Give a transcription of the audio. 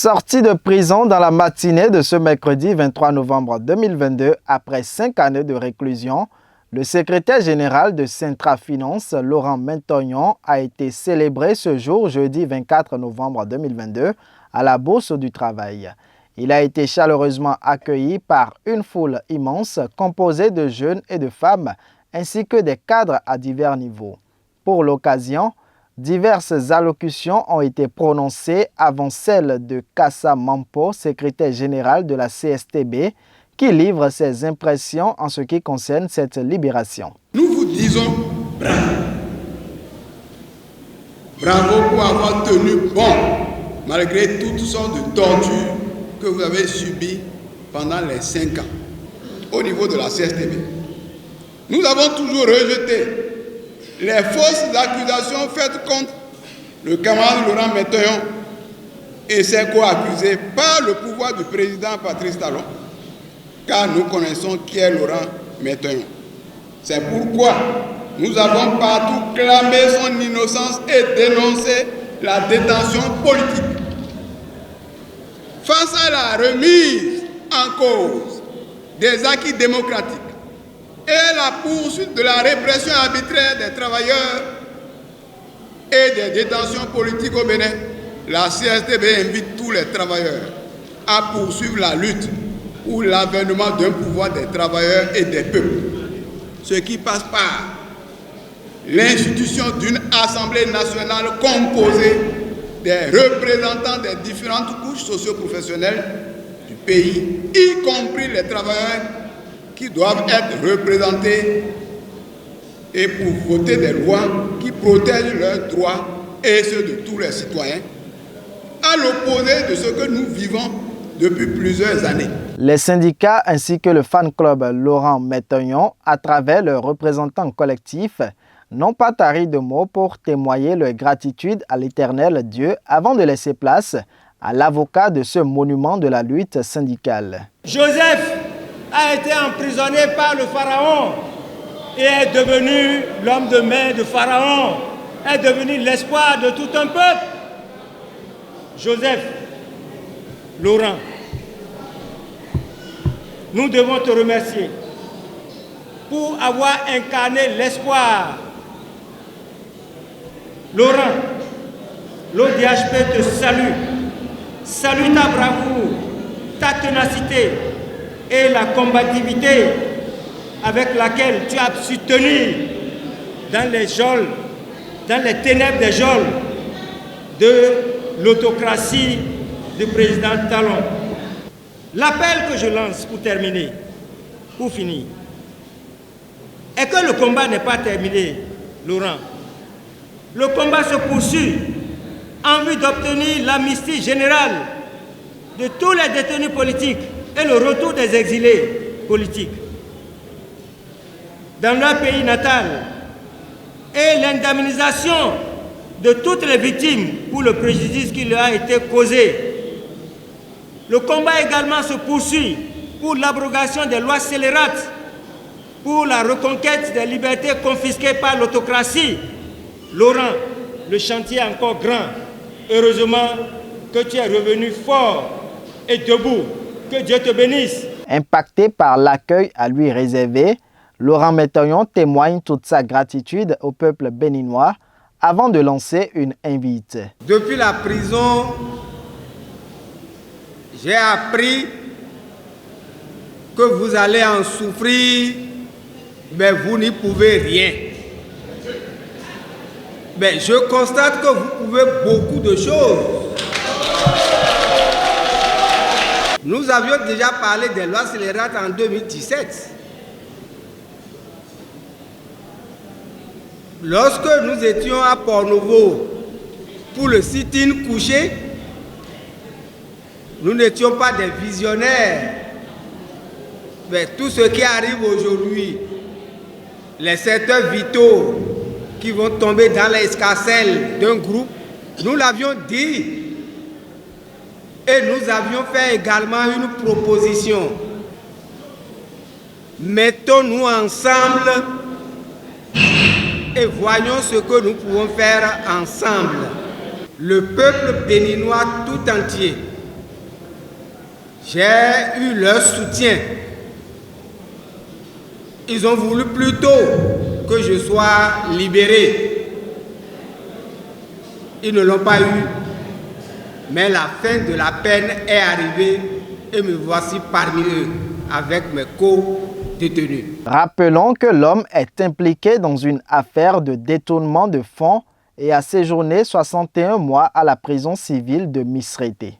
Sorti de prison dans la matinée de ce mercredi 23 novembre 2022, après 5 années de réclusion, le secrétaire général de Centra Finance, Laurent Metognon, a été célébré ce jour, jeudi 24 novembre 2022, à la Bourse du Travail. Il a été chaleureusement accueilli par une foule immense composée de jeunes et de femmes, ainsi que des cadres à divers niveaux. Pour l'occasion, diverses allocutions ont été prononcées avant celle de Kassa Mampo, secrétaire général de la CSTB, qui livre ses impressions en ce qui concerne cette libération. Nous vous disons bravo. Bravo pour avoir tenu bon, malgré toutes sortes de tortures que vous avez subies pendant les 5 ans au niveau de la CSTB. Nous avons toujours rejeté les fausses accusations faites contre le camarade Laurent Metognon et ses co-accusés par le pouvoir du président Patrice Talon, car nous connaissons qui est Laurent Metognon. C'est pourquoi nous avons partout clamé son innocence et dénoncé la détention politique. Face à la remise en cause des acquis démocratiques et la poursuite de la répression arbitraire des travailleurs et des détentions politiques au Bénin, la CSTB invite tous les travailleurs à poursuivre la lutte pour l'avènement d'un pouvoir des travailleurs et des peuples, ce qui passe par l'institution d'une Assemblée nationale composée des représentants des différentes couches socio-professionnelles du pays, y compris les travailleurs qui doivent être représentés et pour voter des lois qui protègent leurs droits et ceux de tous les citoyens, à l'opposé de ce que nous vivons depuis plusieurs années. Les syndicats ainsi que le fan club Laurent Metognon, à travers leurs représentants collectifs, n'ont pas tari de mots pour témoigner leur gratitude à l'Éternel Dieu avant de laisser place à l'avocat de ce monument de la lutte syndicale. Joseph a été emprisonné par le Pharaon et est devenu l'homme de main de Pharaon, est devenu l'espoir de tout un peuple. Joseph, Laurent, nous devons te remercier pour avoir incarné l'espoir. Laurent, l'ODHP te salue ta bravoure, ta ténacité et la combativité avec laquelle tu as su tenir dans les geôles, dans les ténèbres des geôles de l'autocratie du président Talon. L'appel que je lance pour terminer, pour finir, est que le combat n'est pas terminé, Laurent. Le combat se poursuit en vue d'obtenir l'amnistie générale de tous les détenus politiques et le retour des exilés politiques dans leur pays natal et l'indemnisation de toutes les victimes pour le préjudice qui leur a été causé. Le combat également se poursuit pour l'abrogation des lois scélérates, pour la reconquête des libertés confisquées par l'autocratie. Laurent, le chantier est encore grand. Heureusement que tu es revenu fort et debout. Que Dieu te bénisse. Impacté par l'accueil à lui réservé, Laurent Metognon témoigne toute sa gratitude au peuple béninois avant de lancer une invite. Depuis la prison, j'ai appris que vous allez en souffrir, mais vous n'y pouvez rien. Mais je constate que vous pouvez beaucoup de choses. Nous avions déjà parlé des lois scélérates en 2017. Lorsque nous étions à Port-Nouveau pour le sit-in couché, nous n'étions pas des visionnaires. Mais tout ce qui arrive aujourd'hui, les secteurs vitaux qui vont tomber dans l'escarcelle d'un groupe, nous l'avions dit. Et nous avions fait également une proposition. Mettons-nous ensemble et voyons ce que nous pouvons faire ensemble. Le peuple béninois tout entier J'ai eu leur soutien. Ils ont voulu plutôt que je sois libéré. Ils ne l'ont pas eu. Mais la fin de la peine est arrivée et me voici parmi eux avec mes co-détenus. Rappelons que l'homme est impliqué dans une affaire de détournement de fonds et a séjourné 61 mois à la prison civile de Misrété.